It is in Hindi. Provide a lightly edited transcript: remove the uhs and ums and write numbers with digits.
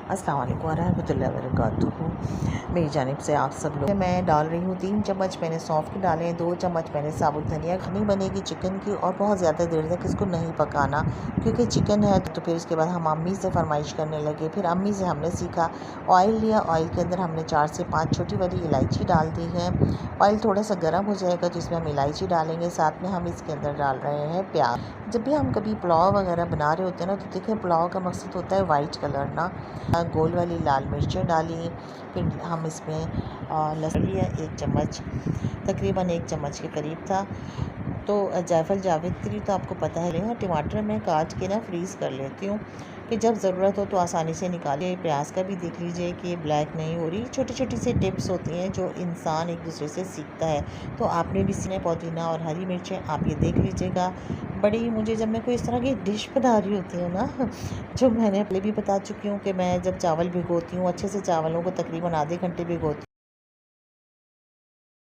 अस्सलाम वालेकुम वरहमतुल्लाहि वबरकातुहू। मेरी जानिब से आप सब लोग, मैं डाल रही हूँ 3 चम्मच मैंने सौंफ के डाले हैं, 2 चम्मच मैंने साबुत धनिया। खनी बनेगी चिकन की और बहुत ज़्यादा देर तक इसको नहीं पकाना, क्योंकि चिकन है। तो फिर इसके बाद हम अम्मी से फरमाइश करने लगे। फिर अम्मी से हमने सीखा। ऑयल लिया, ऑयल के अंदर हमने 4 से 5 छोटी वाली इलायची डाल दी है। ऑयल थोड़ा सा गर्म हो जाएगा तो इसमें हम इलायची डालेंगे, साथ में हम इसके अंदर डाल रहे हैं प्याज। जब भी हम कभी पुलाव वगैरह बना रहे होते हैं ना, तो देखें पुलाव का मकसद होता है वाइट कलर ना। गोल वाली लाल मिर्चें डाली। फिर हम इसमें लहसुन लिया 1 चम्मच, तकरीबन 1 चम्मच के करीब था। तो जायफल जावित्री तो आपको पता है। और टमाटर मैं काट के ना फ्रीज़ कर लेती हूँ कि जब ज़रूरत हो तो आसानी से निकालिए। प्याज का भी देख लीजिए कि ब्लैक नहीं हो रही। छोटी छोटी सी टिप्स होती हैं जो इंसान एक दूसरे से सीखता है। तो आपने भी सीखना है। पुदीना और हरी मिर्चें आप ये देख लीजिएगा। बड़ी मुझे जब मैं कोई इस तरह की डिश बना रही होती हूँ ना, जो मैंने पहले भी बता चुकी हूँ कि मैं जब चावल भिगोती हूँ अच्छे से, चावलों को तकरीबन आधे घंटे भिगोती हूँ।